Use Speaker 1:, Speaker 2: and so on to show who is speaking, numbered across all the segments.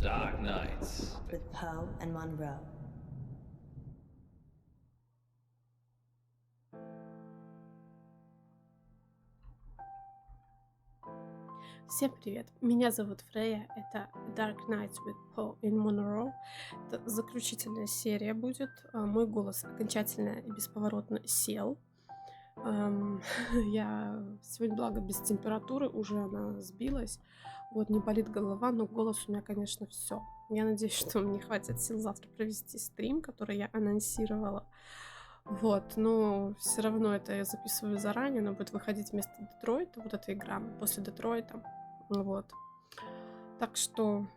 Speaker 1: Dark Nights
Speaker 2: with Poe and Munro.
Speaker 3: Всем привет! Меня зовут Freija, это Dark Nights with Poe and Munro. Это заключительная серия будет. Мой голос окончательно и бесповоротно сел. Я сегодня, благо, без температуры, уже она сбилась. Вот, не болит голова, но голос у меня, конечно, все. Я надеюсь, что мне хватит сил завтра провести стрим, который я анонсировала. Вот, но все равно это я записываю заранее, она будет выходить вместо Детройта, вот эта игра, после Детройта. Вот. Так что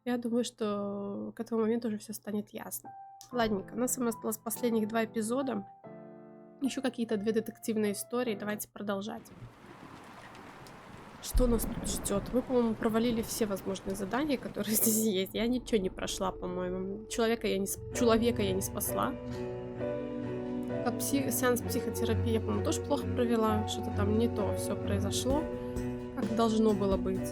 Speaker 3: я думаю, что к этому моменту уже все станет ясно. Ладненько, у нас осталось последних 2 эпизода. Еще какие-то 2 детективные истории. Давайте продолжать. Что нас тут ждет? Мы, по-моему, провалили все возможные задания, которые здесь есть. Я ничего не прошла, по-моему. Человека я не спасла. Как сеанс психотерапии я, по-моему, тоже плохо провела. Что-то там не то все произошло, как должно было быть.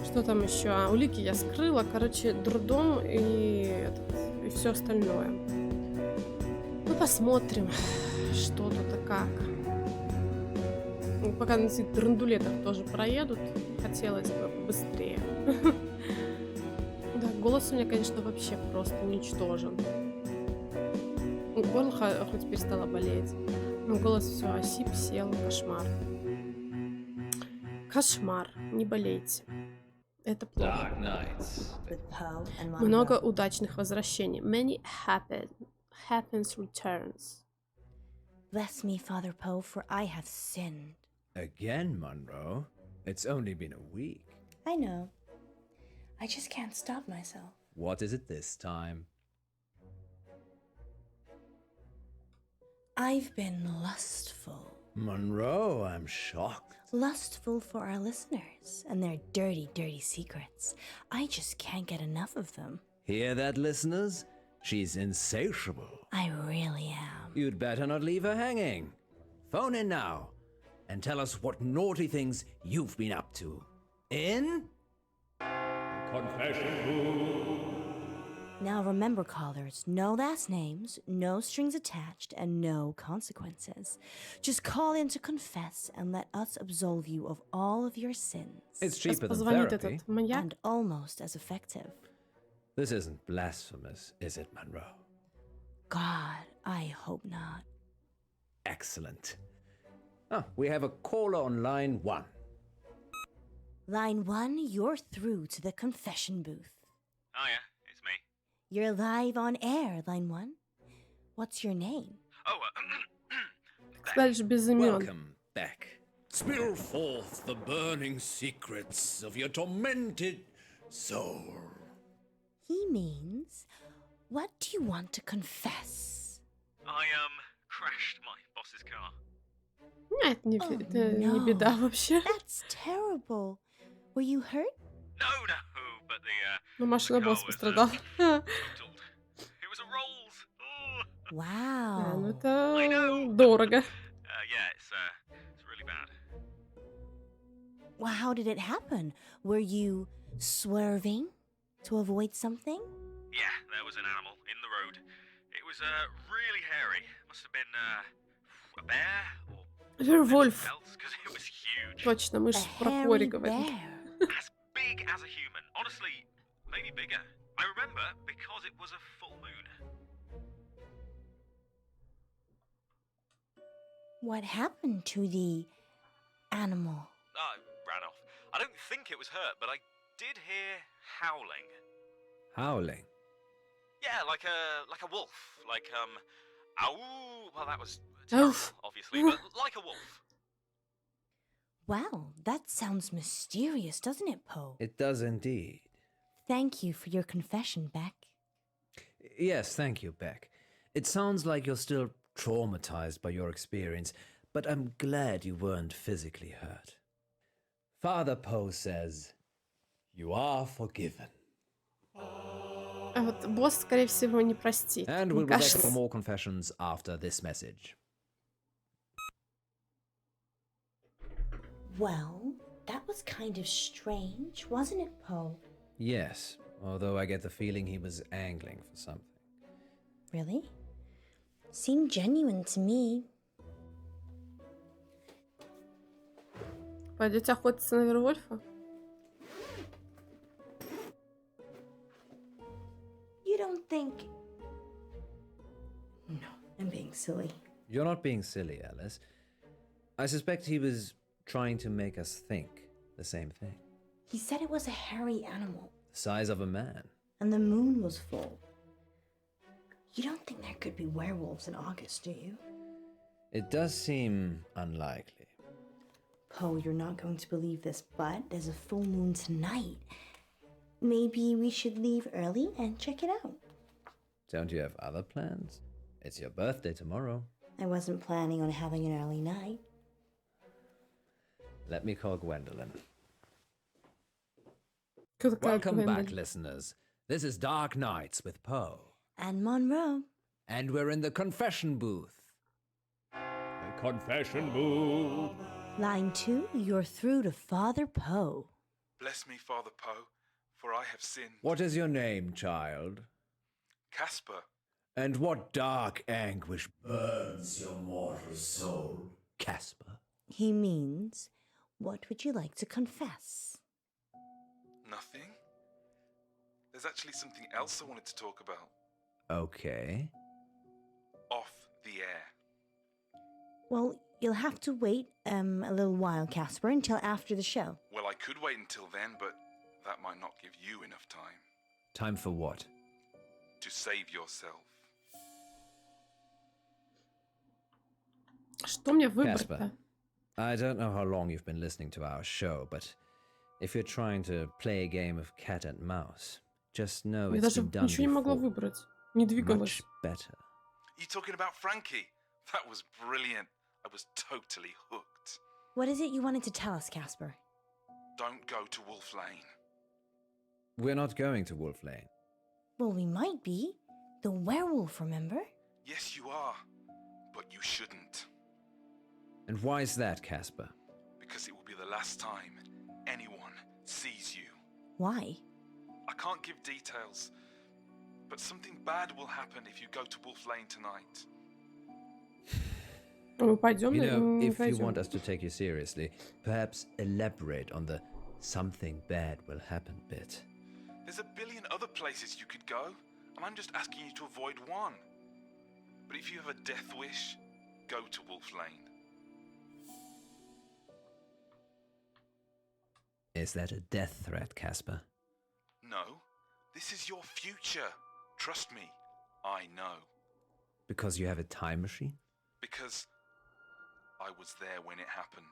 Speaker 3: Что там еще? Улики я скрыла. Короче, дурдом и все остальное. Ну, посмотрим, что тут и как. Пока на этих драндулетах тоже проедут, хотелось бы побыстрее. Да, голос у меня, конечно, вообще просто уничтожен. Горло хоть перестало болеть, но голос все осип, сел, кошмар. Кошмар, не болейте. Это плохо. Много удачных возвращений. Many happens returns.
Speaker 2: Bless me, Father Poe, for I have sinned.
Speaker 1: Again, Manro? It's only been a week.
Speaker 2: I know. I just can't stop myself.
Speaker 1: What is it this time?
Speaker 2: I've been lustful.
Speaker 1: Manro, I'm shocked.
Speaker 2: Lustful for our listeners and their dirty, dirty secrets. I just can't get enough of them.
Speaker 1: Hear that, listeners? She's insatiable.
Speaker 2: I really am.
Speaker 1: You'd better not leave her hanging. Phone in now and tell us what naughty things you've been up to. In? Confession booth.
Speaker 2: Now remember, callers, no last names, no strings attached, and no consequences. Just call in to confess and let us absolve you of all of your sins.
Speaker 1: It's cheaper than
Speaker 3: Позвонит
Speaker 1: therapy.
Speaker 3: этот маньяк.
Speaker 2: And almost as effective.
Speaker 1: This isn't blasphemous, is it, Manro?
Speaker 2: God, I hope not.
Speaker 1: Excellent. We have a caller on line 1.
Speaker 2: Line 1, you're through to the confession booth.
Speaker 4: Oh yeah, it's me.
Speaker 2: You're live on air, line 1. What's your name?
Speaker 4: Oh,
Speaker 3: Дальше без имен.
Speaker 1: Welcome back. Spill forth the burning secrets of your tormented soul.
Speaker 2: He means, what do you want to confess?
Speaker 4: I crashed my boss's car.
Speaker 3: Это не
Speaker 2: no.
Speaker 3: беда вообще.
Speaker 2: That's terrible. Were you hurt?
Speaker 4: No, but
Speaker 3: Ну,
Speaker 4: the
Speaker 3: машина
Speaker 4: car
Speaker 3: босс
Speaker 4: was
Speaker 3: пострадала.
Speaker 4: totaled. It was a Rolls. Oh.
Speaker 2: Wow.
Speaker 3: Ну,
Speaker 4: I
Speaker 3: это
Speaker 4: know.
Speaker 3: дорого.
Speaker 4: Yeah, it's really bad.
Speaker 2: Well, how did it happen? Were you swerving to avoid something?
Speaker 4: Yeah, there was an animal in the road. It was really hairy. Must have been a bear or
Speaker 3: Вервольф.
Speaker 4: anything else, because it was huge.
Speaker 3: Точно, мы же
Speaker 2: A
Speaker 3: про
Speaker 2: hairy
Speaker 3: Кори говорим.
Speaker 2: bear.
Speaker 4: As big as a human. Honestly, maybe bigger. I remember because it was a full moon.
Speaker 2: What happened to the animal?
Speaker 4: I ran off. I don't think it was hurt, but I did hear howling.
Speaker 1: Howling.
Speaker 4: Yeah, like a wolf. Like ow. Well, that was terrible, obviously, but like a wolf.
Speaker 2: Well, that sounds mysterious, doesn't it, Poe?
Speaker 1: It does indeed.
Speaker 2: Thank you for your confession, Beck.
Speaker 1: Yes, thank you, Beck. It sounds like you're still traumatized by your experience, but I'm glad you weren't physically hurt. Father Poe says, you are forgiven.
Speaker 3: А вот босс, скорее всего, не простит.
Speaker 1: And
Speaker 3: Мне
Speaker 1: we'll be back
Speaker 3: кажется.
Speaker 1: for more confessions after this message.
Speaker 2: Well, that was kind of strange, wasn't it, Poe?
Speaker 1: Yes, although I get the feeling he was angling for something.
Speaker 2: Really? Seemed genuine to me.
Speaker 3: Пойдете охотиться на Вервольфа?
Speaker 2: You don't think... No, I'm being silly.
Speaker 1: You're not being silly, Alice. I suspect he was trying to make us think the same thing.
Speaker 2: He said it was a hairy animal,
Speaker 1: The size of a man.
Speaker 2: and the moon was full. You don't think there could be werewolves in August, do you?
Speaker 1: It does seem unlikely.
Speaker 2: Poe, you're not going to believe this, but there's a full moon tonight. Maybe we should leave early and check it out.
Speaker 1: Don't you have other plans? It's your birthday tomorrow.
Speaker 2: I wasn't planning on having an early night.
Speaker 1: Let me call Gwendolyn.
Speaker 3: Кто такая
Speaker 1: Welcome back,
Speaker 3: Гвендолин?
Speaker 1: listeners. This is Dark Nights with Poe.
Speaker 2: And Manro.
Speaker 1: And we're in the confession booth. The confession booth.
Speaker 2: Line 2, you're through to Father Poe.
Speaker 5: Bless me, Father Poe, for I have sinned.
Speaker 1: What is your name, child?
Speaker 5: Casper,
Speaker 1: And what dark anguish burns your mortal soul, Casper?
Speaker 2: He means, what would you like to confess?
Speaker 5: nothing? There's actually something else I wanted to talk about.
Speaker 1: Okay.
Speaker 5: Off the air.
Speaker 2: Well, you'll have to wait a little while, Casper, until after the show.
Speaker 5: Well, I could wait until then, but that might not give you enough time.
Speaker 1: Time for what?
Speaker 5: To save yourself.
Speaker 3: Что мне выбрать-то?
Speaker 1: Casper, I don't know how long you've been listening to our show, but if you're trying to play a game of cat and mouse, just know
Speaker 3: Я
Speaker 1: it's
Speaker 3: даже
Speaker 1: been done
Speaker 3: ничего не могла
Speaker 1: before.
Speaker 3: выбрать. Не двигалась.
Speaker 1: Much better.
Speaker 5: You talking about Frankie? That was brilliant. I was totally hooked.
Speaker 2: What is it you wanted to tell us, Casper?
Speaker 5: Don't go to Wolf Lane.
Speaker 1: We're not going to Wolf Lane.
Speaker 2: Well, we might be. The werewolf, remember?
Speaker 5: Yes, you are, but you shouldn't.
Speaker 1: And why is that, Casper?
Speaker 5: Because it will be the last time anyone sees you.
Speaker 2: Why?
Speaker 5: I can't give details, but something bad will happen if you go to Wolf Lane tonight.
Speaker 3: Мы пойдем
Speaker 1: You
Speaker 3: или
Speaker 1: know,
Speaker 3: не
Speaker 1: if you
Speaker 3: пойдем?
Speaker 1: want us to take you seriously, perhaps elaborate on the something bad will happen bit.
Speaker 5: There's a billion other places you could go, and I'm just asking you to avoid one. But if you have a death wish, go to Wolf Lane.
Speaker 1: Is that a death threat, Casper?
Speaker 5: No, this is your future. Trust me, I know.
Speaker 1: Because you have a time machine?
Speaker 5: Because I was there when it happened.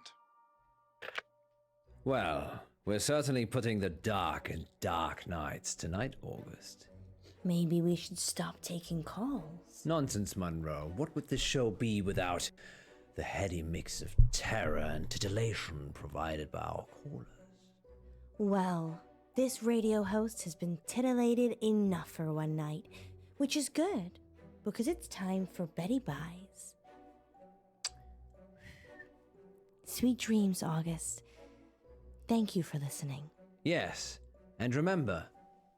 Speaker 1: Well, we're certainly putting the dark in dark nights tonight, August.
Speaker 2: Maybe we should stop taking calls.
Speaker 1: Nonsense, Manro. What would this show be without the heady mix of terror and titillation provided by our callers?
Speaker 2: Well, this radio host has been titillated enough for one night, which is good, because it's time for Betty Buys. Sweet dreams, August. Thank you for listening.
Speaker 1: Yes, and remember,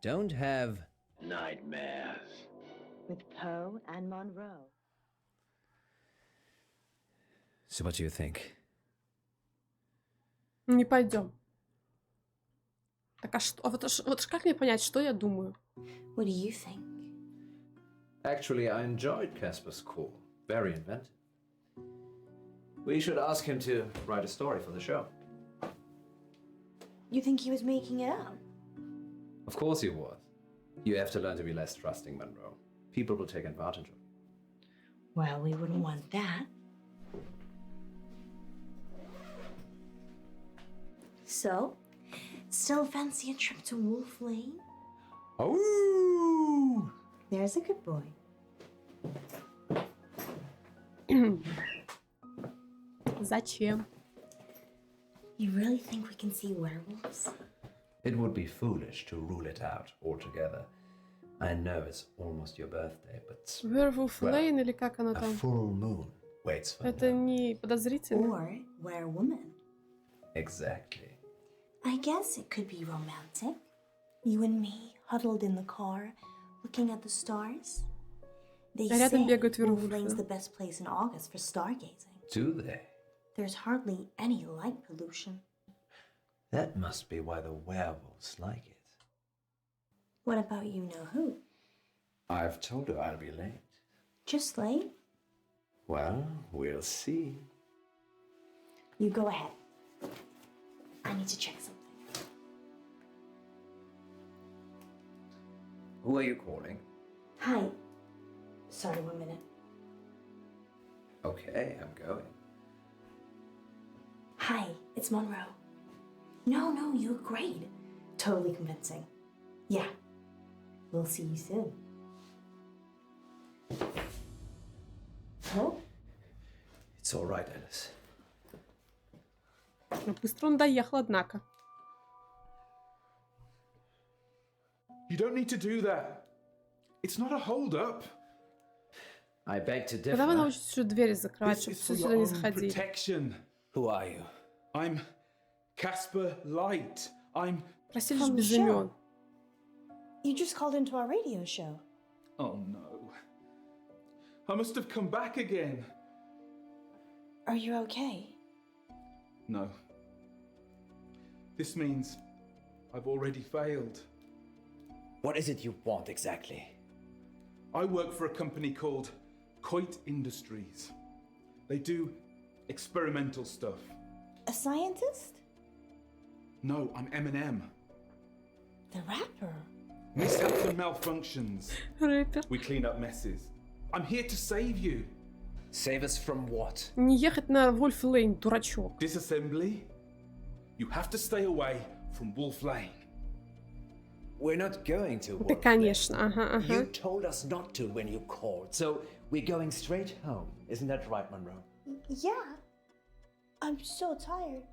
Speaker 1: don't have nightmares.
Speaker 2: With Poe and Munro.
Speaker 1: So what do you think?
Speaker 3: Не пойдем. Так а что? Вот как мне понять, что я думаю?
Speaker 2: What do you think?
Speaker 1: Actually, I enjoyed Casper's call. Very inventive. We should ask him to write a story for the show.
Speaker 2: You think he was making it up?
Speaker 1: Of course he was. You have to learn to be less trusting, Manro. People will take advantage of you.
Speaker 2: Well, we wouldn't want that. So, still fancy a trip to Wolf Lane?
Speaker 1: Oh!
Speaker 2: There's a good boy.
Speaker 3: Зачем?
Speaker 2: You really think we can see werewolves?
Speaker 1: It would be foolish to rule it out altogether. I know it's almost your birthday, but
Speaker 3: Werewolf
Speaker 1: Well,
Speaker 3: Lane или как оно
Speaker 1: a
Speaker 3: там?
Speaker 1: full moon waits for
Speaker 3: Это
Speaker 1: no.
Speaker 3: не подозрительно?
Speaker 2: Or werewoman?
Speaker 1: Exactly.
Speaker 2: I guess it could be romantic. You and me, huddled in the car, looking at the stars. They
Speaker 3: А рядом
Speaker 2: say
Speaker 3: бегают
Speaker 2: Wolf
Speaker 3: вервольфы.
Speaker 2: Lane's the best place in August for stargazing.
Speaker 1: Do they?
Speaker 2: There's hardly any light pollution.
Speaker 1: That must be why the werewolves like it.
Speaker 2: What about you know who?
Speaker 1: I've told her I'll be late.
Speaker 2: Just late?
Speaker 1: Well, we'll see.
Speaker 2: You go ahead. I need to check something.
Speaker 1: Who are you calling?
Speaker 2: Hi. Sorry, 1 minute.
Speaker 1: Okay, I'm going.
Speaker 2: Hi, it's Manro. No, you look great. Totally convincing. Yeah. We'll see you soon. Oh?
Speaker 1: It's all right, Alice.
Speaker 3: Быстро он доехал, однако.
Speaker 5: You don't need to do that. It's not a hold-up.
Speaker 1: I beg to
Speaker 3: Когда вы
Speaker 1: differ.
Speaker 3: научитесь уже двери закрывать,
Speaker 5: This
Speaker 3: чтобы
Speaker 5: is for
Speaker 3: все
Speaker 5: your
Speaker 3: сюда не
Speaker 5: own
Speaker 3: заходили?
Speaker 5: protection.
Speaker 1: Who are you?
Speaker 5: I'm Casper Light. I'm...
Speaker 3: Просили же
Speaker 2: From the
Speaker 3: без
Speaker 2: show.
Speaker 3: имен.
Speaker 2: You just called into our radio show.
Speaker 5: Oh no. I must have come back again.
Speaker 2: Are you okay?
Speaker 5: No. This means I've already failed.
Speaker 1: What is it you want exactly?
Speaker 5: I work for a company called Coit Industries. They do experimental stuff.
Speaker 2: A scientist?
Speaker 5: No, I'm Eminem.
Speaker 2: The rapper?
Speaker 5: Mishaps and malfunctions.
Speaker 3: Рэпер.
Speaker 5: We clean up messes. I'm here to save you.
Speaker 1: Save us from what?
Speaker 3: Не ехать на Вольф Лейн, дурачок.
Speaker 5: Disassembly? You have to stay away from Wolf Lane.
Speaker 1: We're not going to.
Speaker 3: Да,
Speaker 1: Wolf
Speaker 3: конечно,
Speaker 1: Lane.
Speaker 3: ага, ага.
Speaker 1: You told us not to when you called, so we're going straight home. Isn't that right, Manro?
Speaker 2: Yeah. I'm so tired.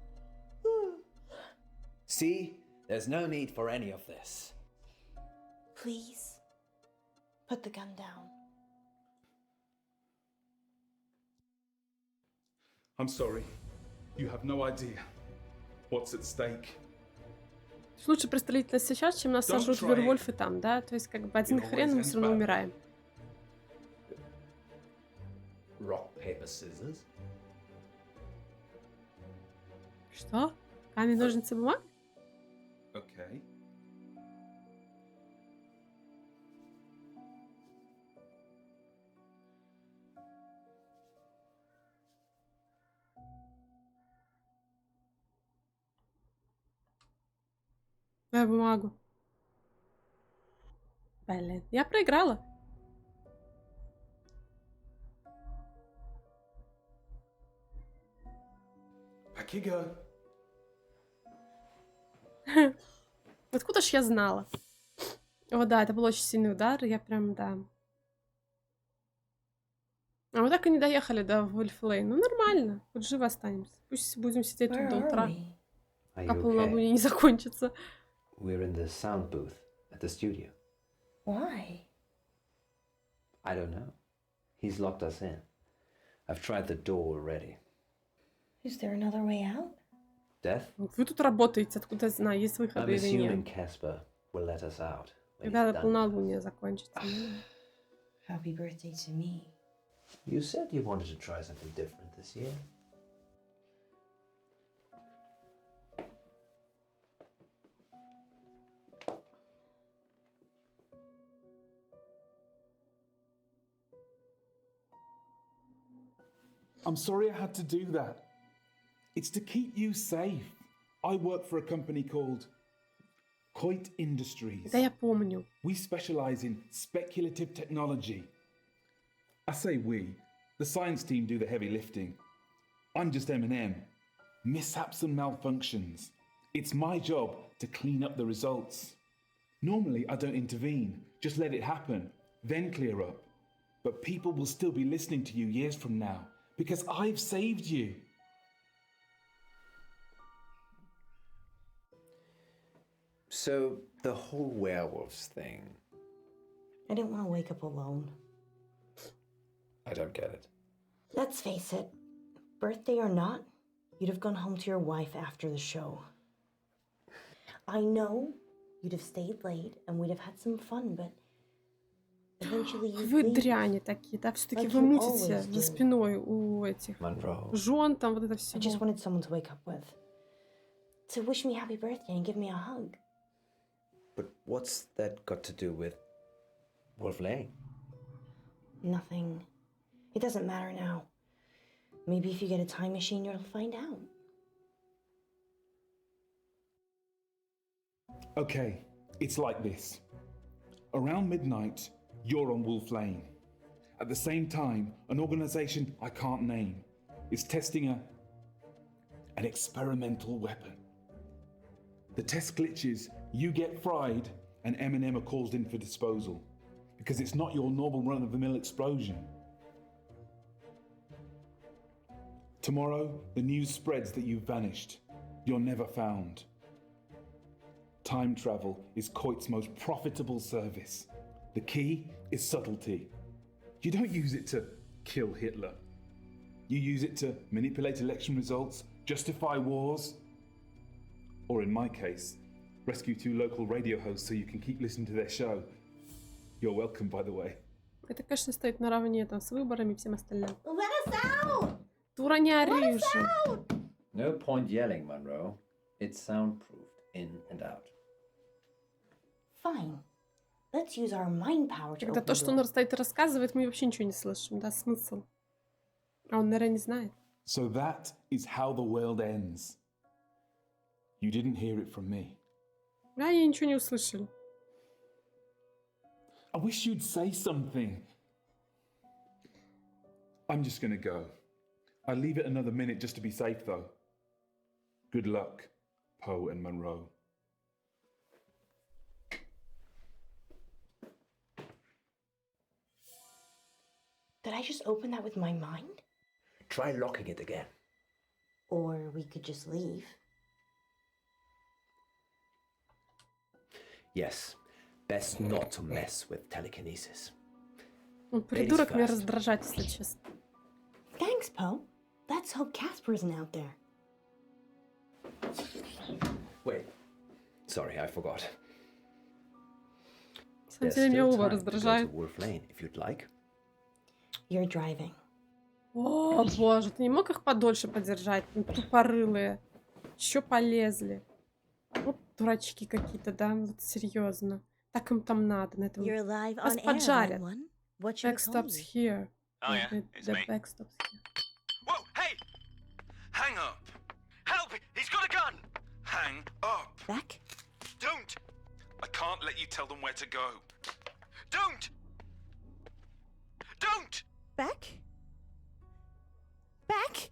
Speaker 1: See? There's no need for any of this.
Speaker 2: Please, put the gun down.
Speaker 5: I'm sorry. You have no idea what's at stake.
Speaker 3: Лучше пристрелить нас сейчас, чем нас
Speaker 5: Don't
Speaker 3: сожрут
Speaker 5: try it.
Speaker 3: вервольфы там, да? То есть, как бы один
Speaker 5: It
Speaker 3: хрен,
Speaker 5: always
Speaker 3: мы
Speaker 5: ends
Speaker 3: все равно
Speaker 5: badly.
Speaker 3: умираем.
Speaker 1: Rock, paper, scissors?
Speaker 3: Что? Камень, ножницы, бумага?
Speaker 5: Okay.
Speaker 3: Дай бумагу. Блин, я проиграла.
Speaker 5: Back you go.
Speaker 3: Откуда ж я знала? О, да, это был очень сильный удар, я прям, да. А мы так и не доехали до Вольф Лейн. Ну, нормально, вот живы останемся. Пусть будем сидеть тут
Speaker 2: Where
Speaker 3: до
Speaker 2: are
Speaker 3: утра,
Speaker 2: we?
Speaker 1: Are
Speaker 3: пока
Speaker 1: you
Speaker 3: полнолуние
Speaker 1: okay?
Speaker 3: не закончится.
Speaker 1: We're in the sound booth at the studio.
Speaker 2: Why?
Speaker 1: I don't know. He's locked us in. I've tried the door already.
Speaker 2: Is there another way out?
Speaker 1: Death?
Speaker 3: Вы тут работаете, откуда я знаю, есть
Speaker 1: I'm
Speaker 3: выходы или
Speaker 1: assuming
Speaker 3: нет.
Speaker 1: Casper will let us out. when he's
Speaker 3: Когда
Speaker 1: done.
Speaker 3: полнолуние закончится.
Speaker 2: Happy birthday to me.
Speaker 1: You said you wanted to try something different this year.
Speaker 5: I'm sorry I had to do that. It's to keep you safe. I work for a company called Coit Industries.
Speaker 3: Да я помню.
Speaker 5: We specialize in speculative technology. I say we. The science team do the heavy lifting. I'm just M&M. Mishaps and malfunctions. It's my job to clean up the results. Normally, I don't intervene. Just let it happen. Then clear up. But people will still be listening to you years from now because I've saved you.
Speaker 1: So, the whole werewolves thing,
Speaker 2: I didn't want to wake up alone.
Speaker 1: I don't get it.
Speaker 2: Let's face it, birthday or not, you'd have gone home to your wife after the show. I know you'd have stayed late and we'd have had some fun, but eventually you'd
Speaker 3: Вы
Speaker 2: leave.
Speaker 3: дряни такие, да? Все-таки
Speaker 2: Like
Speaker 3: вы
Speaker 2: you
Speaker 3: мутите
Speaker 2: always
Speaker 3: за
Speaker 2: do.
Speaker 3: спиной у этих
Speaker 1: Monroe.
Speaker 3: жен, там вот это
Speaker 2: I just
Speaker 3: все.
Speaker 2: wanted someone to wake up with. To wish me happy birthday and give me a hug.
Speaker 1: But what's that got to do with Wolf Lane?
Speaker 2: Nothing. It doesn't matter now. Maybe if you get a time machine, you'll find out.
Speaker 5: Okay, it's like this. Around midnight, you're on Wolf Lane. At the same time, an organization I can't name is testing an experimental weapon. The test glitches, you get fried, and M&M are called in for disposal. Because it's not your normal run-of-the-mill explosion. Tomorrow, the news spreads that you've vanished. You're never found. Time travel is Coit's most profitable service. The key is subtlety. You don't use it to kill Hitler. You use it to manipulate election results, justify wars, or in my case, rescue 2 local radio hosts so you can keep listening to their show. You're welcome, by the way.
Speaker 3: Это, конечно, стоит наравне там с выборами и всем остальным.
Speaker 2: Let us out!
Speaker 3: Дура, не ори же.
Speaker 1: No point yelling, Monroe. It's soundproofed in and out.
Speaker 2: Fine. Let's use our mind power to
Speaker 3: Когда
Speaker 2: open
Speaker 3: то,
Speaker 2: the
Speaker 3: что он
Speaker 2: door.
Speaker 3: стоит и рассказывает, мы вообще ничего не слышим, да, смысл. А он, наверное, не знает.
Speaker 5: So that is how the world ends. You didn't hear it from me.
Speaker 3: А я ничего не услышал.
Speaker 5: I wish you'd say something. I'm just gonna go. I'll leave it another minute just to be safe, though. Good luck, Poe and Munro.
Speaker 2: Did I just open that with my mind?
Speaker 1: Try locking it again.
Speaker 2: Or we could just leave.
Speaker 1: Yes, best not to mess with telekinesis.
Speaker 3: Он придурок меня
Speaker 1: first.
Speaker 3: раздражать, если честно.
Speaker 2: Thanks, Poe. Let's hope Casper isn't out there.
Speaker 1: Wait. Sorry, I forgot.
Speaker 3: На самом
Speaker 1: There's
Speaker 3: деле меня
Speaker 1: still
Speaker 3: оба
Speaker 1: time to go
Speaker 3: раздражает.
Speaker 1: to Wolf Lane if you'd like.
Speaker 2: You're driving.
Speaker 3: О, боже, ты не мог их подольше подержать? Ну, тупорылые. Еще полезли. Вот дурачки какие-то, да? Вот серьезно. Так им там надо. На этом...
Speaker 2: You're live
Speaker 3: Вас
Speaker 2: on air,
Speaker 3: поджарят.
Speaker 2: everyone. What should I call
Speaker 3: Backstop's
Speaker 2: you?
Speaker 3: here.
Speaker 4: Oh yeah, it's
Speaker 3: The
Speaker 4: me.
Speaker 3: backstop's here.
Speaker 4: Whoa, hey! Hang up! Help! He's got a gun! Hang up!
Speaker 2: Beck?
Speaker 4: Don't! I can't let you tell them where to go. Don't! Don't!
Speaker 2: Beck? Beck?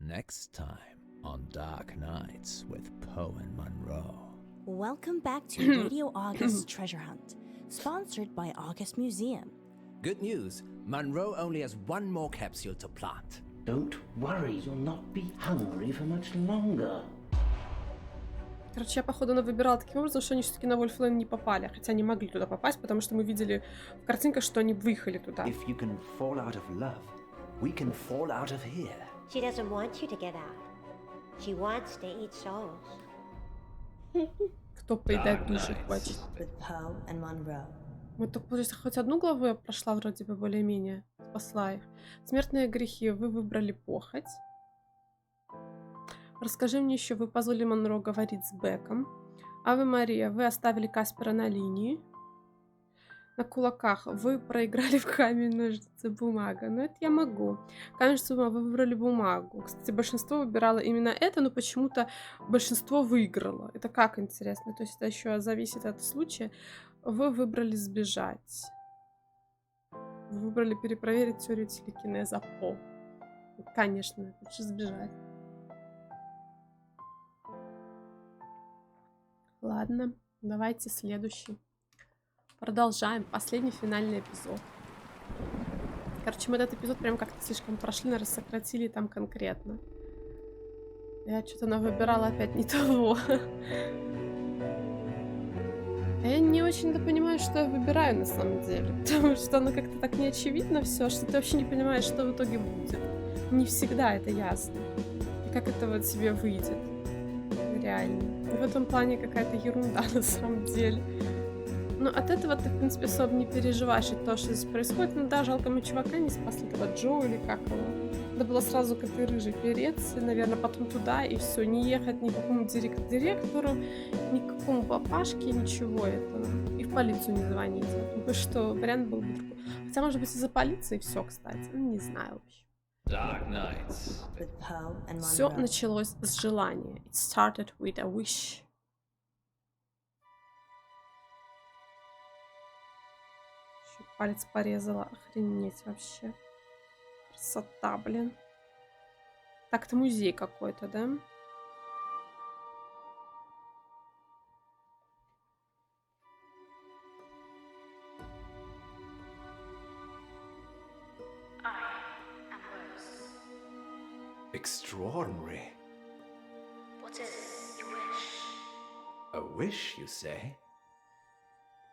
Speaker 1: Next time on Dark Nights with Poe and Munro.
Speaker 2: Welcome back to Radio August's Treasure Hunt, sponsored by August Museum.
Speaker 1: Good news, Munro only has one more capsule to plant.
Speaker 6: Don't worry, you'll not be hungry for much longer.
Speaker 3: Короче, я, походу, выбирала таким образом, что они все-таки на Вольфлейн не попали. Хотя они могли туда попасть, потому что мы видели в картинках, что они выехали туда.
Speaker 1: If you can fall out of love, we can fall out of here.
Speaker 7: She doesn't want you to get out. She wants to eat souls.
Speaker 3: Кто поедает души хочет.
Speaker 2: With Poe and Munro.
Speaker 3: Вот только, получается, хоть одну главу я прошла вроде бы более-менее. Спасла их. Смертные грехи. Вы выбрали похоть. Расскажи мне еще, вы позволили Манро говорить с Беком. Аве Мария, вы оставили Каспера на линии. На кулаках вы проиграли в камень, ножницы, бумага. Но это я могу. Камень, ножницы, бумага, вы выбрали бумагу. Кстати, большинство выбирало именно это, но почему-то большинство выиграло. Это как интересно? То есть это еще зависит от случая. Вы выбрали сбежать. Вы выбрали перепроверить теорию телекинеза По. Конечно, лучше сбежать. Ладно, давайте следующий. Продолжаем. Последний финальный эпизод. Короче, мы этот эпизод прям как-то слишком прошли, наверное, сократили там конкретно. Я что-то навыбирала опять не того. Я не очень-то понимаю, что я выбираю на самом деле. Потому что оно как-то так неочевидно все, что ты вообще не понимаешь, что в итоге будет. Не всегда это ясно. И как это вот себе выйдет. Реально. В этом плане какая-то ерунда на самом деле. Но от этого ты, в принципе, особо не переживаешь от того, что здесь происходит. Ну да, жалко, мы чувака не спасли, этого Джо или как его. Надо было сразу к этой рыжей переться, наверное, потом туда, и все, не ехать ни к какому директору, ни к какому папашке, ничего этого. И в полицию не звонить. Потому что вариант был бы другой. Хотя, может быть, из-за полиции все, кстати. Ну, не знаю вообще.
Speaker 1: Dark nights.
Speaker 2: With Poe and
Speaker 3: Все
Speaker 2: Munro.
Speaker 3: началось с желания. It started with a wish. Ещё палец порезала. Охренеть вообще. Красота, блин. Так, это музей какой-то, да?
Speaker 1: Extraordinary.
Speaker 2: What is your wish?
Speaker 1: A wish, you say?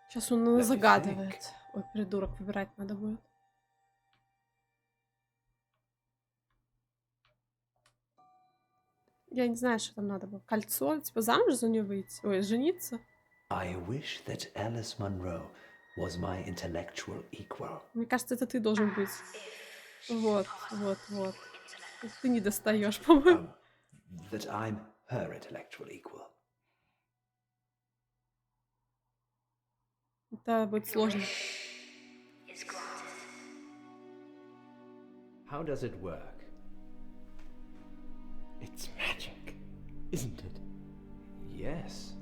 Speaker 3: Сейчас он
Speaker 1: Let me
Speaker 3: загадывает. Ой, придурок, выбирать надо будет. Я не знаю, что там надо было. Кольцо, типа замуж за нее выйти? Ой, жениться?
Speaker 6: I wish that Alice Munro was my intellectual equal.
Speaker 3: Мне кажется, это ты должен быть. Вот, вот, вот. Ты не достаешь, по-моему.
Speaker 6: That I'm her intellectual equal.
Speaker 3: Это будет сложно.
Speaker 1: How does it work?
Speaker 6: It's magic, isn't it?
Speaker 1: Yes,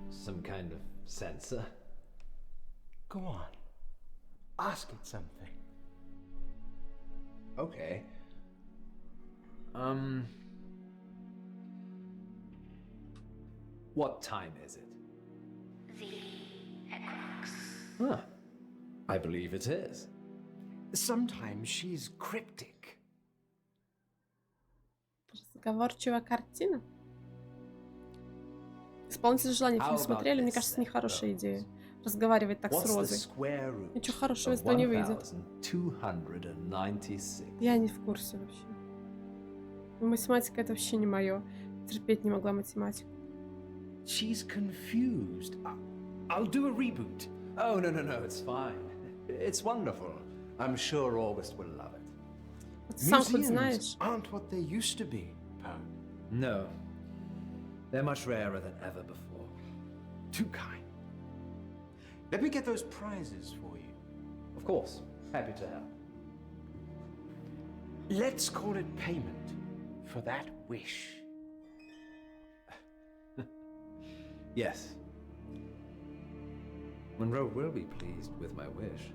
Speaker 1: some kind of sensor.
Speaker 6: Go on. Ask it something.
Speaker 1: Okay. What time is it? Huh. I believe it is.
Speaker 6: Sometimes she's cryptic.
Speaker 3: Разговорчивая картина. Исполнитель желаний фильм
Speaker 1: How
Speaker 3: смотрели,
Speaker 1: about
Speaker 3: мне
Speaker 1: this
Speaker 3: кажется,
Speaker 1: then?
Speaker 3: нехорошая идея. Разговаривать так с
Speaker 1: What's the
Speaker 3: Розой.
Speaker 1: square root
Speaker 3: Ничего хорошего из
Speaker 1: of
Speaker 3: этого не выйдет.
Speaker 1: 1296?
Speaker 3: Я не в курсе вообще. Математика это вообще не мое. Терпеть не могла математику.
Speaker 6: She's confused. I'll do a reboot.
Speaker 1: Oh, no, it's fine. It's wonderful. I'm sure August will love it.
Speaker 3: Вот ты сам хоть знаешь.
Speaker 6: Aren't what they used to be, Poe.
Speaker 1: No. They're much rarer than ever before.
Speaker 6: Too kind. Let me get those prizes for you.
Speaker 1: Of course. Happy to help.
Speaker 6: Let's call it payment for that wish.
Speaker 1: Yes. Monroe will be pleased with my wish.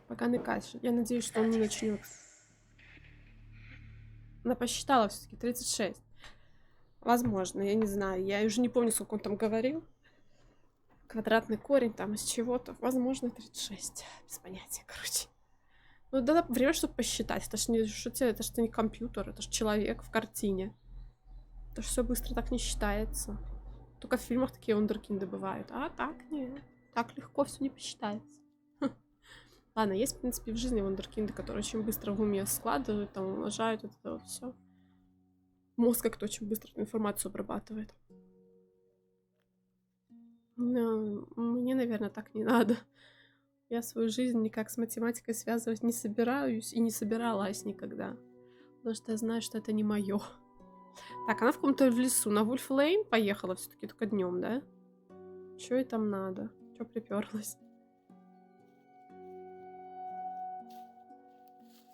Speaker 3: Пока не кашель. Я надеюсь, что он не начнет. Она посчитала все-таки 36. Возможно, я не знаю. Я уже не помню, сколько он там говорил. Квадратный корень там из чего-то. Возможно, 36. Без понятия, короче. Ну, да, время, чтобы посчитать. Это ж не шутя, это ж не компьютер, это ж человек в картине. Это ж все быстро так не считается. Только в фильмах такие вундеркинды бывают. А так нет. Так легко все не посчитается. Ладно, есть, в принципе, в жизни вундеркинды, которые очень быстро в уме складывают, там, умножают, это вот все. Мозг как-то очень быстро эту информацию обрабатывает. Но мне, наверное, так не надо. Я свою жизнь никак с математикой связывать не собираюсь и не собиралась никогда. Потому что я знаю, что это не мое. Так, она в каком-то в лесу. На Вульф Лейн поехала все-таки только днем, да? Че ей там надо? Че приперлась?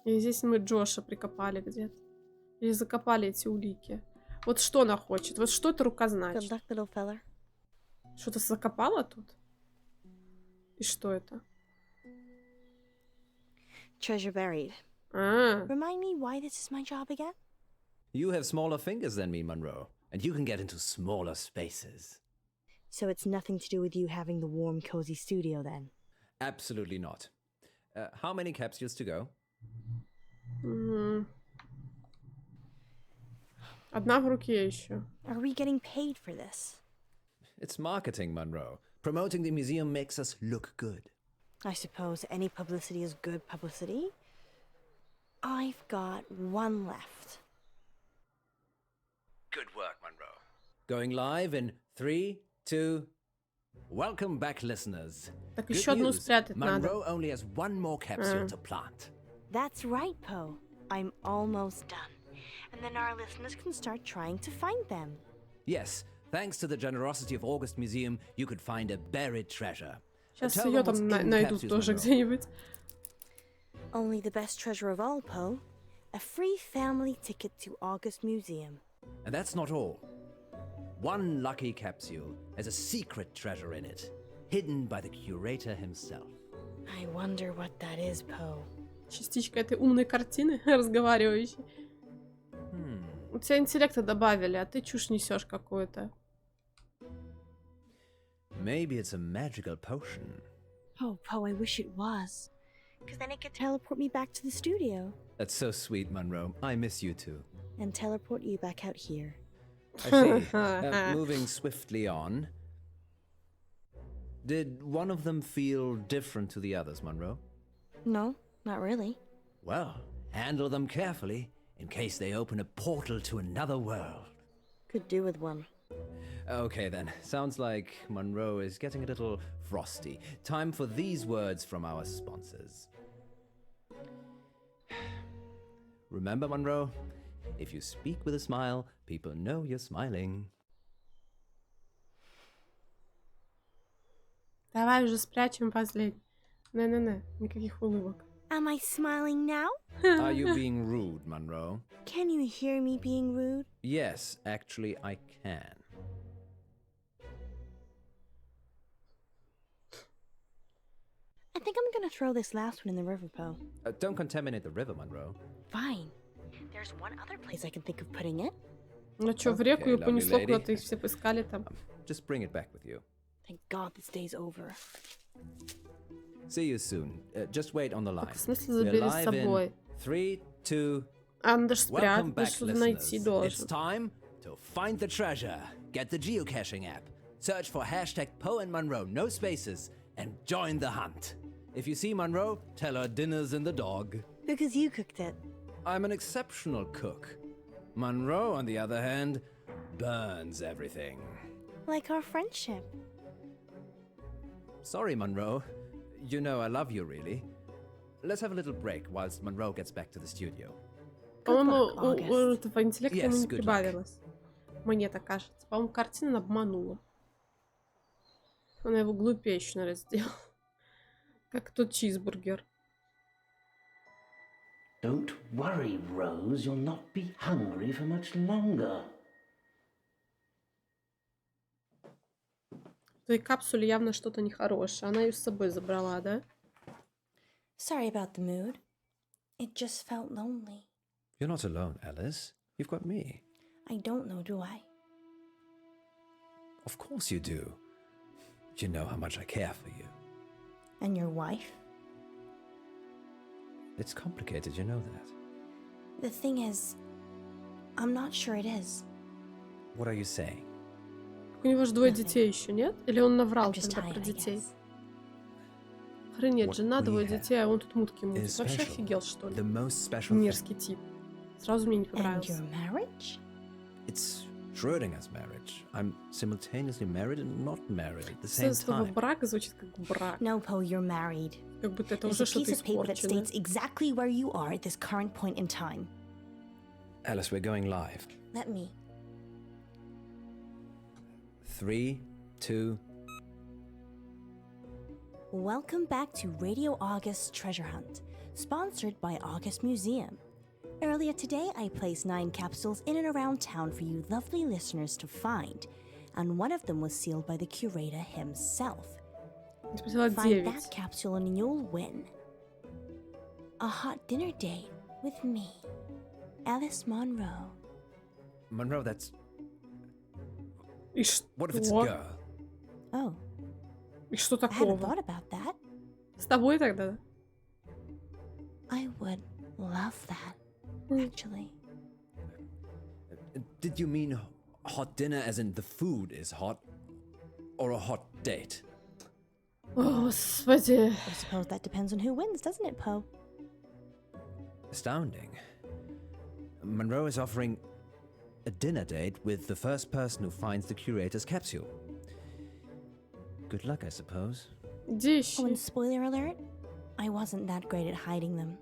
Speaker 3: И здесь мы Джоша прикопали где-то. Или закопали эти улики. Вот что она хочет? Вот что эта рука значит?
Speaker 2: Good luck, little fella.
Speaker 3: Что-то закопала тут? И что это?
Speaker 2: Treasure buried.
Speaker 3: А,
Speaker 2: Remind me why this is my job again?
Speaker 1: You have smaller fingers than me, Monroe, and you can get into smaller spaces.
Speaker 2: So it's nothing to do with you having the warm, cozy studio then?
Speaker 1: Absolutely not. How many capsules to go?
Speaker 3: одна в руке еще.
Speaker 2: Are we getting paid for this?
Speaker 1: It's marketing, Monroe. Promoting the museum makes us look good.
Speaker 2: I suppose any publicity is good publicity. I've got one left.
Speaker 1: Good work, Manro. Going live in 3, 2... Welcome back, listeners.
Speaker 3: Так
Speaker 1: Good
Speaker 3: еще одну
Speaker 1: news.
Speaker 3: спрятать надо.
Speaker 1: Manro only has one more capsule to plant.
Speaker 2: That's right, Poe. I'm almost done. And then our listeners can start trying to find them.
Speaker 1: Yes, thanks to the generosity of August Museum, you could find a buried treasure.
Speaker 3: Сейчас
Speaker 1: Tell
Speaker 3: ее
Speaker 1: them what's
Speaker 3: там
Speaker 1: in
Speaker 3: найдут
Speaker 1: capsules,
Speaker 3: тоже
Speaker 1: Manro.
Speaker 3: где-нибудь.
Speaker 2: Only the best treasure of all, Poe. A free family ticket to August Museum.
Speaker 1: And that's not all. One lucky capsule has a secret treasure in it, hidden by the curator himself.
Speaker 2: I wonder what that is, Poe.
Speaker 3: Частичка этой умной картины, разговаривающей. У тебя интеллекта добавили, а ты чушь несешь какую-то.
Speaker 1: Maybe it's a magical potion.
Speaker 2: Oh, Poe, I wish it was. Because then it could teleport me back to the studio.
Speaker 1: That's so sweet, Manro. I miss you too.
Speaker 2: And teleport you back out here.
Speaker 1: I see. Moving swiftly on. Did one of them feel different to the others, Manro?
Speaker 2: No, not really.
Speaker 1: Well, handle them carefully in case they open a portal to another world.
Speaker 2: Could do with one.
Speaker 1: Okay then, sounds like Manro is getting a little frosty. Time for these words from our sponsors. Remember, Manro, if you speak with a smile, people know you're smiling.
Speaker 3: Давай уже спрячем последний. Не-не-не, никаких улыбок.
Speaker 2: Am I smiling now?
Speaker 1: Are you being rude, Manro?
Speaker 2: Can you hear me being rude?
Speaker 1: Yes, actually I can.
Speaker 2: I think I'm gonna throw this last one in the river, Poe.
Speaker 1: Don't contaminate the river, Manro.
Speaker 2: Fine. There's one other place I can think of putting it.
Speaker 3: Ну что, в реку ее
Speaker 1: lovely
Speaker 3: понесло
Speaker 1: lady.
Speaker 3: куда-то, их все поискали там.
Speaker 1: Just bring it back with you.
Speaker 2: Thank God this day's over.
Speaker 1: See you soon. Just wait on the line.
Speaker 3: В смысле
Speaker 1: We're
Speaker 3: забери с
Speaker 1: live
Speaker 3: собой?
Speaker 1: in 3, 2...
Speaker 3: А, надо же
Speaker 1: Welcome
Speaker 3: спрятать,
Speaker 1: back,
Speaker 3: что-то найти
Speaker 1: listeners. It's
Speaker 3: должен.
Speaker 1: time to find the treasure. Get the geocaching app. Search for hashtag Poe and Munro, no spaces, and join the hunt. If you see Manro, tell her dinner's in the dog.
Speaker 2: Because you cooked it.
Speaker 1: I'm an exceptional cook. Manro, on the other hand, burns everything.
Speaker 2: Like our friendship.
Speaker 1: Sorry, Manro. You know I love you, really. Let's have a little break whilst Manro gets back to the studio.
Speaker 3: По-моему,
Speaker 2: luck,
Speaker 3: у этого интеллекта
Speaker 1: Yes,
Speaker 3: ему не
Speaker 1: good luck.
Speaker 3: прибавилось. Мне так кажется. По-моему, картина обманула. Она его глупее еще, наверное, сделала. Как тот чизбургер.
Speaker 8: Don't worry, Rose. You'll not be hungry for much longer.
Speaker 3: В той капсуле явно что-то нехорошее. Она ее с собой забрала, да?
Speaker 2: Sorry about the mood. It just felt lonely.
Speaker 1: You're not alone, Alice. You've got me.
Speaker 2: I don't know, do I?
Speaker 1: Of course you do. You know how much I care for you.
Speaker 2: And your wife?
Speaker 1: It's complicated, you know that.
Speaker 2: The thing is, I'm not sure it is.
Speaker 1: What are you saying?
Speaker 3: У него же двое детей еще, нет? Или он наврал
Speaker 2: I'm just
Speaker 3: тогда
Speaker 2: tired,
Speaker 3: про
Speaker 2: I
Speaker 3: детей?
Speaker 2: guess.
Speaker 3: Охренеть,
Speaker 1: What
Speaker 3: жена,
Speaker 1: we
Speaker 3: двое
Speaker 1: have
Speaker 3: детей, а он тут мутки
Speaker 1: is
Speaker 3: мутит. Вообще
Speaker 1: special.
Speaker 3: офигел, что ли?
Speaker 1: The most special thing.
Speaker 3: Мерзкий тип. Сразу мне не
Speaker 2: And
Speaker 3: понравился.
Speaker 2: your marriage?
Speaker 1: It's Schrödinger's marriage. I'm simultaneously married and not married at the same
Speaker 3: Слово
Speaker 1: time.
Speaker 3: брак звучит как брак.
Speaker 2: No, Poe, you're married.
Speaker 3: Как будто это
Speaker 2: There's
Speaker 3: уже
Speaker 2: a
Speaker 3: что-то
Speaker 2: piece of paper that
Speaker 3: испорчено.
Speaker 2: states exactly where you are at this current point in time.
Speaker 1: Alice, we're going live.
Speaker 2: Let me.
Speaker 1: 3, 2...
Speaker 2: Welcome back to Radio August's Treasure Hunt, sponsored by August Museum. Earlier today, I placed 9 capsules in and around town for you lovely listeners to find, and one of them was sealed by the curator himself.
Speaker 3: Я спросила
Speaker 2: Find
Speaker 3: 9.
Speaker 2: that capsule and you'll win. A hot dinner date with me, Alice Manro.
Speaker 1: Manro, that's...
Speaker 3: И что?
Speaker 1: What if it's a girl?
Speaker 2: Oh,
Speaker 3: И что
Speaker 2: I hadn't
Speaker 3: такого?
Speaker 2: thought about that.
Speaker 3: С тобой тогда?
Speaker 2: I would love that, actually.
Speaker 1: Did you mean hot dinner as in the food is hot? Or a hot date?
Speaker 3: О, Господи.
Speaker 2: I suppose that depends on who wins, doesn't it, Poe?
Speaker 1: Astounding. Manro is offering a dinner date with the first person who finds the curator's capsule. Good luck, I suppose.
Speaker 3: Иди
Speaker 2: Oh, and
Speaker 3: ищи.
Speaker 2: spoiler alert, I wasn't that great at hiding them.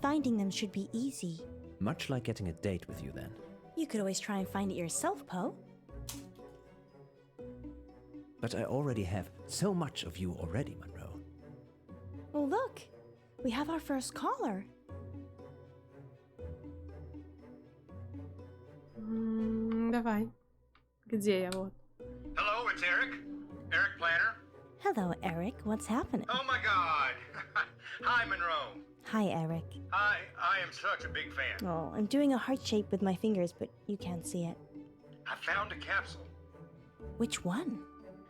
Speaker 2: Finding them should be easy.
Speaker 1: Much like getting a date with you, then.
Speaker 2: You could always try and find it yourself, Poe.
Speaker 1: But I already have so much of you already, Manro.
Speaker 2: Oh, look, we have our first caller.
Speaker 3: Давай. Где я? Вот.
Speaker 9: Hello, it's Eric. Eric Planner.
Speaker 2: Hello, Eric. What's happening?
Speaker 9: Oh my god. Hi, Monroe.
Speaker 2: Hi, Eric.
Speaker 9: I am such a big fan.
Speaker 2: Oh, I'm doing a heart shape with my fingers, but you can't see it.
Speaker 9: I found a capsule.
Speaker 2: Which one?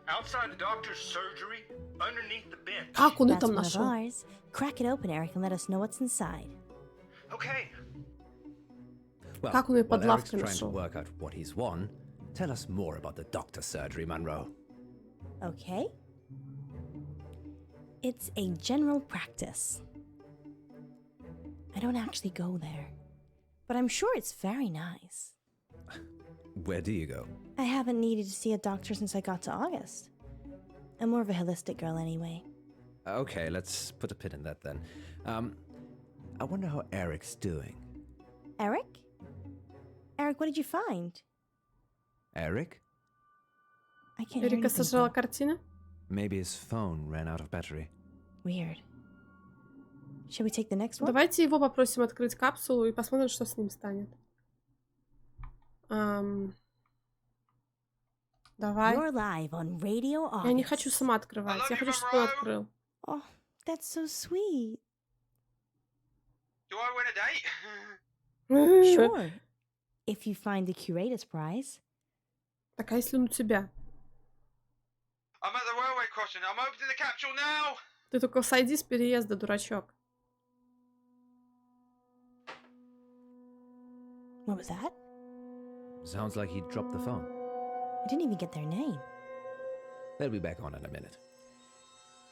Speaker 9: Outside the doctor's surgery, underneath the bench.
Speaker 3: Как он
Speaker 2: That's
Speaker 3: это
Speaker 2: one of
Speaker 3: нашел?
Speaker 2: ours. Crack it open, Eric, and let us know what's inside.
Speaker 9: Okay.
Speaker 1: Well,
Speaker 3: Как он её под
Speaker 1: while Eric's
Speaker 3: лавкой
Speaker 1: trying to
Speaker 3: нашел?
Speaker 1: work out what he's won, tell us more about the doctor's surgery, Manro.
Speaker 2: Okay. It's a general practice. I don't actually go there, but I'm sure it's very nice.
Speaker 1: Where do you go?
Speaker 2: I haven't needed to see a doctor since I got to August. I'm more of a holistic girl anyway.
Speaker 1: Okay, let's put a pin in that then. I wonder how Eric's doing.
Speaker 2: Eric? Eric, what did you find?
Speaker 1: Eric?
Speaker 2: I can't hear
Speaker 3: Эрика
Speaker 2: anything.
Speaker 3: сожрала
Speaker 2: Paul.
Speaker 3: картины?
Speaker 1: Maybe his phone ran out of battery.
Speaker 2: Weird. Shall we take the next one?
Speaker 3: Давайте его попросим открыть капсулу и посмотрим, что с ним станет. Давай.
Speaker 2: You're live on Radio August.
Speaker 3: Я не хочу сама открывать. Я хочу, чтобы он открыл.
Speaker 2: Oh, that's so sweet.
Speaker 9: Do I win a date?
Speaker 2: Sure. If you find the curator's prize.
Speaker 3: Так, а если он у тебя?
Speaker 9: I'm at the railway crossing. I'm opening the capsule now.
Speaker 3: Ты только сойди с переезда, дурачок.
Speaker 2: What was that?
Speaker 1: Sounds like he dropped the phone.
Speaker 2: I didn't even get their name.
Speaker 1: They'll be back on in a minute.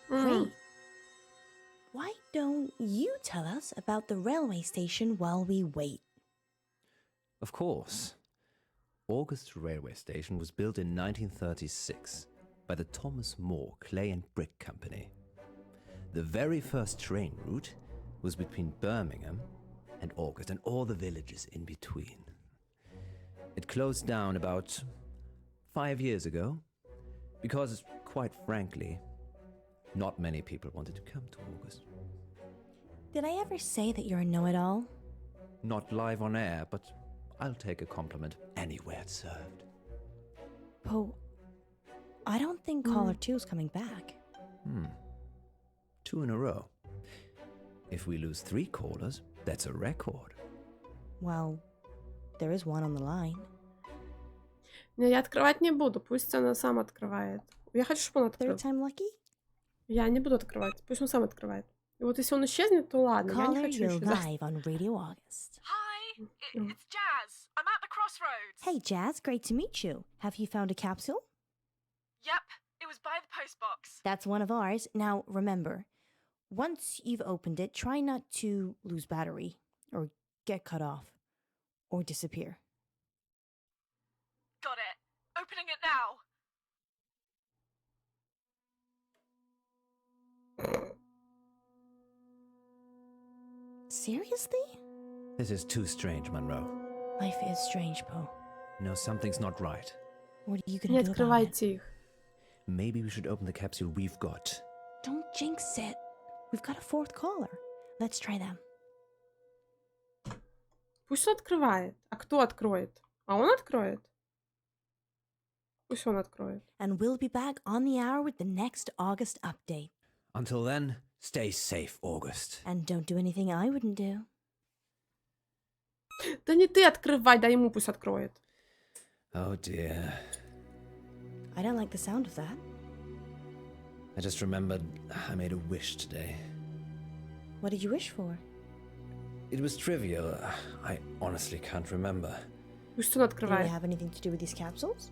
Speaker 2: Great. Why don't you tell us about the railway station while we wait?
Speaker 1: Of course. August Railway Station was built in 1936 by the Thomas More Clay and Brick Company. The very first train route was between Birmingham and August and all the villages in between. It closed down about 5 years ago because, quite frankly, not many people wanted to come to August.
Speaker 2: Did I ever say that you're a know-it-all?
Speaker 1: Not live on air, but I'll take a compliment anywhere it's served.
Speaker 2: Poe, I don't think caller 2 is coming back.
Speaker 1: 2 in a row. If we lose 3 callers, that's a record.
Speaker 2: Well, there is one on the line.
Speaker 3: Не, я открывать не буду. Пусть она сам открывает. Я хочу, чтобы он открыл.
Speaker 2: Third time lucky?
Speaker 3: Я не буду открывать. Пусть он сам открывает. И вот если он исчезнет, то ладно. Я не
Speaker 2: Caller,
Speaker 3: хочу
Speaker 2: you're
Speaker 3: еще. Да.
Speaker 2: live on Radio August.
Speaker 10: Hi, it's Jazz. I'm at the crossroads.
Speaker 2: Hey, Jazz, great to meet you. Have you found a capsule?
Speaker 10: Yep, it was by the postbox.
Speaker 2: That's one of ours. Now, remember, once you've opened it, try not to lose battery, or get cut off, or disappear.
Speaker 10: Got it. Opening it now.
Speaker 2: Seriously?
Speaker 1: This is too strange, Manro.
Speaker 2: Life is strange, Poe.
Speaker 1: No, something's not right.
Speaker 2: What are you
Speaker 3: Не
Speaker 2: gonna do about it?
Speaker 3: открывайте их.
Speaker 1: Maybe we should open the capsule we've got.
Speaker 2: Don't jinx it. We've got a fourth caller. Let's try them.
Speaker 3: Пусть он открывает. А кто откроет? А он откроет? Пусть он откроет.
Speaker 2: And we'll be back on the hour with the next August update.
Speaker 1: Until then, stay safe, August.
Speaker 2: And don't do anything I wouldn't do.
Speaker 3: Да не ты открывай, дай ему пусть откроет.
Speaker 1: Oh dear.
Speaker 2: I don't like the sound of that.
Speaker 1: I just remembered I made a wish today.
Speaker 2: What did you wish for?
Speaker 1: It was trivial. I honestly can't remember.
Speaker 3: Пусть он
Speaker 2: Did it
Speaker 3: открывает.
Speaker 2: have anything to do with these capsules?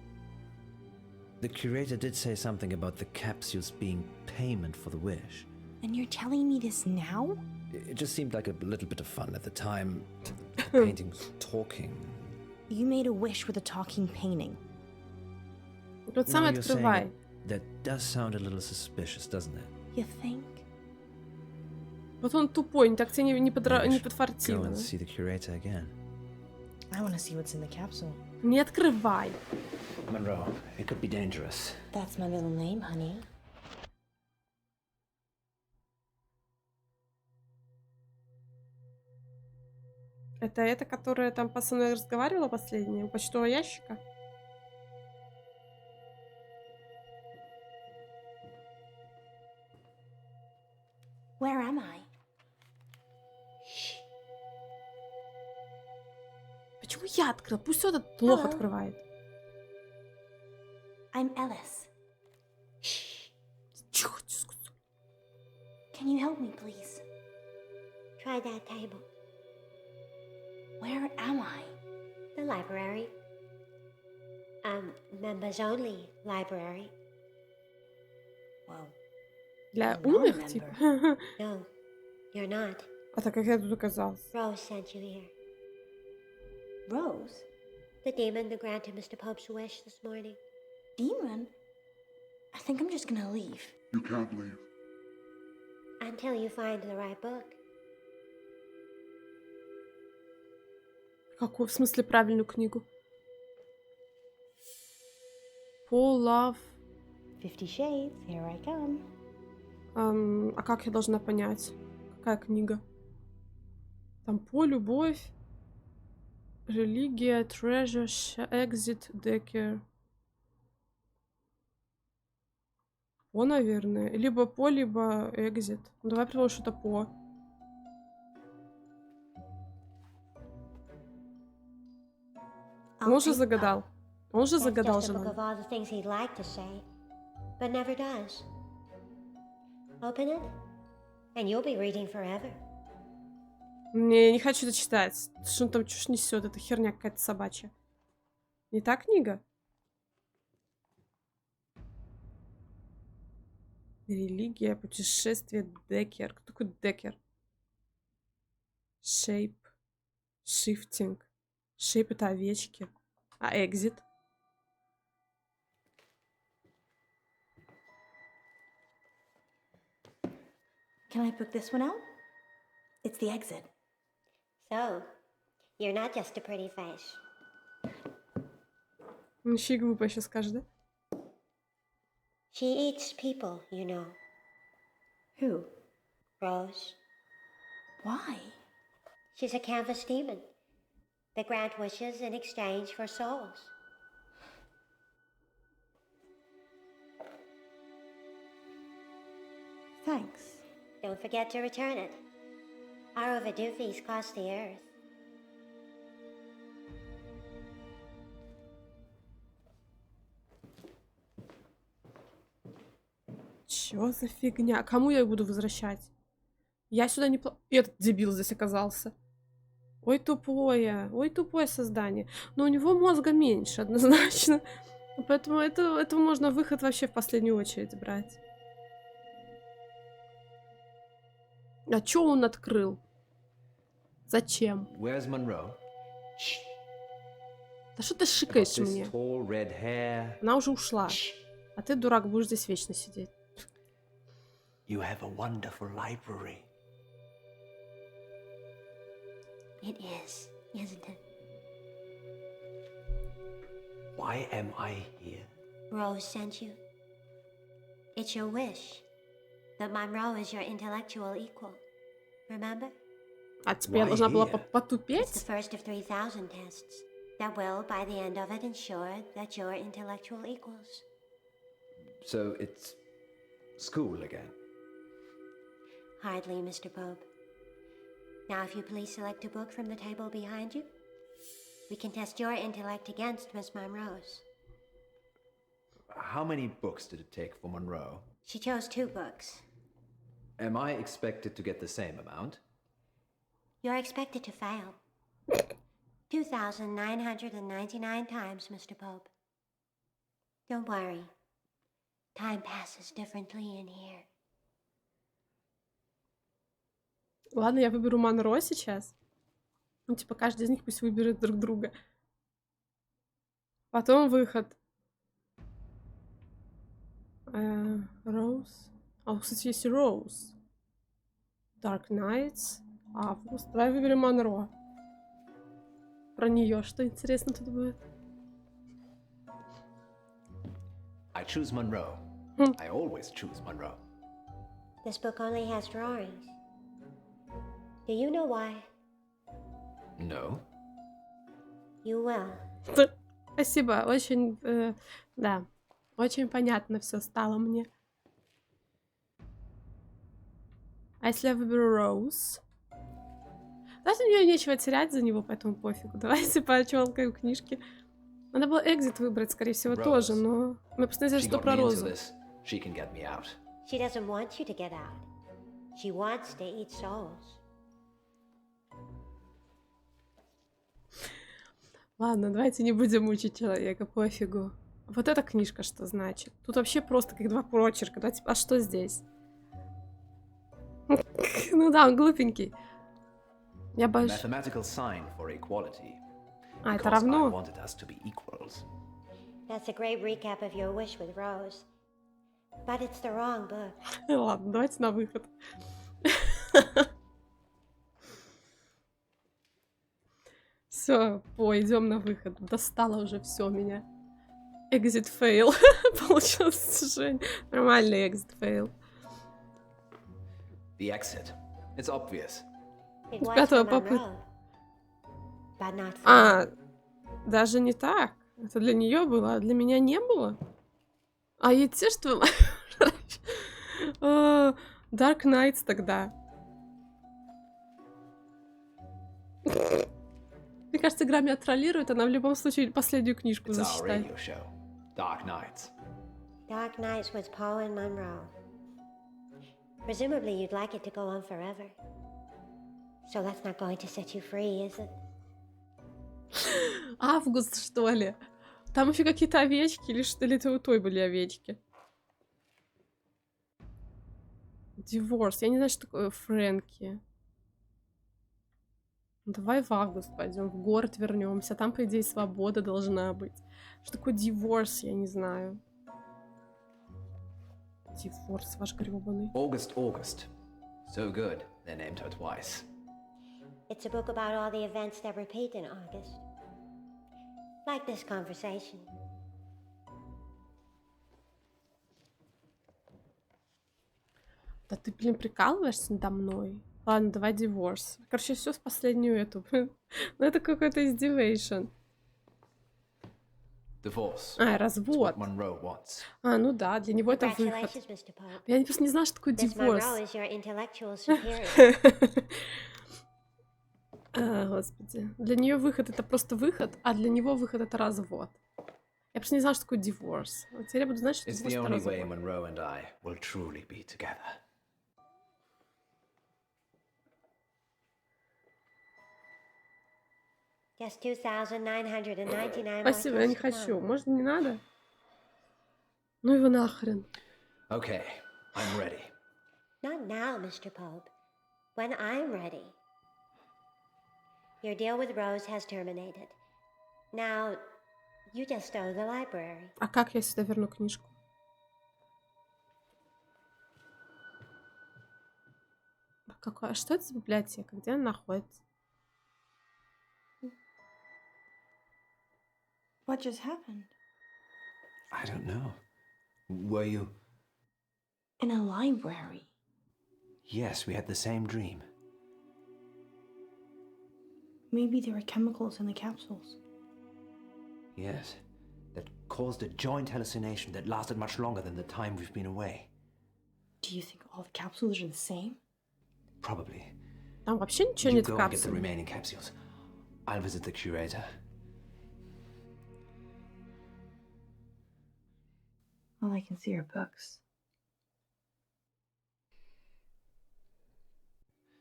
Speaker 1: The curator did say something about the capsules being payment for the wish.
Speaker 2: And you're telling me this now?
Speaker 1: It just seemed like a little bit of fun at the time. The paintings talking.
Speaker 2: You made a wish with a talking painting.
Speaker 3: Вот сам
Speaker 1: Now you're saying
Speaker 3: открывай.
Speaker 1: it, that does sound a little suspicious, doesn't it?
Speaker 2: You think?
Speaker 3: Вот он тупой, так тебе не
Speaker 1: Maybe I should go
Speaker 3: подфартило.
Speaker 1: and see the curator again.
Speaker 2: I want to see what's in the capsule.
Speaker 3: Не открывай.
Speaker 1: Monroe, it could be dangerous.
Speaker 2: That's my middle name, honey.
Speaker 3: Это которая там со мной разговаривала последняя, у почтового ящика?
Speaker 2: Where am I?
Speaker 3: Почему я открыл? Пусть этот плохо
Speaker 2: Hello.
Speaker 3: открывает.
Speaker 2: I'm Ellis.
Speaker 3: Чё?
Speaker 2: Can you help me, please?
Speaker 7: Try that table.
Speaker 2: Where am I?
Speaker 7: The library. Members only library.
Speaker 2: Whoa.
Speaker 3: Для
Speaker 2: I'm not a
Speaker 3: умных,
Speaker 2: member.
Speaker 3: типа?
Speaker 7: No, you're not.
Speaker 3: А так как я тут оказался?
Speaker 7: Rose sent you here.
Speaker 2: Rose?
Speaker 7: The demon that granted Mr. Pope's wish this morning.
Speaker 2: Demon? I think I'm just gonna leave.
Speaker 11: You can't leave.
Speaker 7: Until you find the right book.
Speaker 3: Какую? В смысле правильную книгу? Paul Love.
Speaker 2: 50 Shades, here I come.
Speaker 3: А как я должна понять? Какая книга? Там По, любовь, религия, treasure, exit, Decker. По, наверное. Либо По, либо exit. Ну, давай предположим, что это По. Он же загадал. Он же загадал
Speaker 7: That's just a book
Speaker 3: желание.
Speaker 7: of all the things he'd like to say, but never does. Open it, and you'll be reading forever.
Speaker 3: Не, я не хочу это читать. Что он там чушь несет? Это херня какая-то собачья. Не та книга? Религия, путешествие, Декер. Кто такой Декер? Shape. Shifting. Shape это овечки. А exit?
Speaker 2: Can I book this one out? It's the exit.
Speaker 7: So, you're not just a pretty face.
Speaker 3: Он еще и глупо сейчас скажет, да?
Speaker 7: She eats people, you know.
Speaker 2: Who?
Speaker 7: Rose.
Speaker 2: Why?
Speaker 7: She's a canvas demon. They grant wishes in exchange for souls.
Speaker 2: Thanks.
Speaker 7: Don't forget to return it. Our overdue fees cost the earth.
Speaker 3: Чё за фигня? Кому я буду возвращать? Я сюда не... Этот дебил здесь оказался. Ой, тупое создание. Но у него мозга меньше, однозначно. Поэтому это можно выход вообще в последнюю очередь брать. А чё он открыл? Зачем?
Speaker 1: Where's Monroe?
Speaker 3: Да что ты шикаешь
Speaker 1: This
Speaker 3: мне?
Speaker 1: tall red hair.
Speaker 3: Она уже ушла. А ты, дурак, будешь здесь вечно сидеть.
Speaker 6: You have a wonderful library.
Speaker 7: It is, isn't it?
Speaker 6: Why am I here?
Speaker 7: Rose sent you. It's your wish that Manro is your intellectual equal. Remember?
Speaker 3: А теперь я должна была
Speaker 7: It's the
Speaker 3: потупеть?
Speaker 7: first of 3,000 tests that will, by the end of it, ensure that you're intellectual equals.
Speaker 1: So it's school again.
Speaker 7: Hardly, Mr. Pope. Now, if you please select a book from the table behind you, we can test your intellect against Miss Monroe's.
Speaker 1: How many books did it take for Monroe?
Speaker 7: She chose 2 books.
Speaker 1: Am I expected to get the same amount?
Speaker 7: You're expected to fail. 2,999 times, Mr. Pope. Don't worry. Time passes differently in here.
Speaker 3: Ладно, я выберу Манро сейчас. Ну, типа, каждый из них пусть выберет друг друга. Потом выход. Роуз. А, кстати, есть Роуз. Dark Knights. Август. Давай выберем Манро. Про нее что интересно тут будет?
Speaker 6: I choose Monroe. I always choose Monroe.
Speaker 7: This book only has drawings. Do you know why?
Speaker 6: No.
Speaker 7: You will.
Speaker 3: Спасибо, очень, да, очень понятно все стало мне. А если я выберу Роуз? Даже мне нечего терять за него, поэтому пофигу. Давайте почелкаем книжки. Надо было экзит выбрать, скорее всего, тоже, но мы просто не знаем, что про Розу.
Speaker 6: She can get me out.
Speaker 7: She doesn't want you to get out. She wants to eat souls.
Speaker 3: Ладно, давайте не будем мучить человека, пофигу. Вот эта книжка что значит? Тут вообще просто как два прочерка, да, типа, а что здесь? Ну да, он глупенький. Я боюсь... А, это равно?
Speaker 7: That's a great recap of your wish with Rose. But it's the wrong book.
Speaker 3: Ладно, давайте на выход. Все, идем на выход. Достало уже все меня. Exit fail. Получился, Жень. Нормальный exit fail.
Speaker 6: The exit. It's obvious.
Speaker 7: It was
Speaker 3: Пятого
Speaker 7: for
Speaker 3: попытки.
Speaker 7: Monroe, but not for
Speaker 3: А, даже не так. Это для нее было, а для меня не было. А и те, что... Dark Knights тогда. Мне кажется, игра меня троллирует, она в любом случае последнюю книжку зачитает.
Speaker 6: Dark Knights.
Speaker 7: Dark Knights was Poe and Munro. Presumably you'd like it to go on forever. So that's not going to set you free, is it?
Speaker 3: Август, что ли? Там еще какие-то овечки, или что ли это у той были овечки? Divorce. Я не знаю, что такое Фрэнки. Давай в август пойдем, в город вернемся. Там, по идее, свобода должна быть. Что такое divorce, я не знаю. Divorce, ваш гребаный.
Speaker 6: August. So good, they named her twice.
Speaker 7: It's a book about all the events that repeat in August. Like this conversation.
Speaker 3: Да ты, блин, прикалываешься надо мной? Ладно, давай divorce. Короче, все в последнюю эту. Ну это какой-то издевейшн.
Speaker 6: Divorce.
Speaker 3: А, развод.
Speaker 6: Monroe wants.
Speaker 3: А, ну да, для него это выход.
Speaker 7: Congratulations, Mr. Pope.
Speaker 3: Я просто не знала, что такое
Speaker 7: Miss Monroe
Speaker 3: divorce.
Speaker 7: is your intellectual superior.
Speaker 3: Господи. Для нее выход это просто выход, а для него выход это развод. Я просто не знала, что такое divorce. Вот теперь я буду знать, что
Speaker 6: It's
Speaker 3: divorce
Speaker 6: the
Speaker 3: это
Speaker 6: only way
Speaker 3: развод.
Speaker 6: Monroe and I will truly be together.
Speaker 7: Just 2,999
Speaker 3: Спасибо, я не хочу. Может, не надо? Ну его нахрен.
Speaker 6: Okay, I'm ready.
Speaker 7: Not now, Mr. Pope. When I'm ready. Your deal with Rose has terminated. Now, you just owe the library.
Speaker 3: А как я сюда верну книжку? Какое? Что это за библиотека? Где она находится?
Speaker 2: What just happened?
Speaker 6: I don't know. Were you?
Speaker 2: In a library.
Speaker 6: Yes, we had the same dream.
Speaker 2: Maybe there were chemicals in the capsules.
Speaker 6: Yes, that caused a joint hallucination that lasted much longer than the time we've been away.
Speaker 2: Do you think all the capsules are the same?
Speaker 6: Probably.
Speaker 3: Там вообще ничего
Speaker 6: You
Speaker 3: нет в
Speaker 6: go and get the
Speaker 3: капсуле.
Speaker 6: remaining capsules. I'll visit the curator.
Speaker 2: All I can see are books.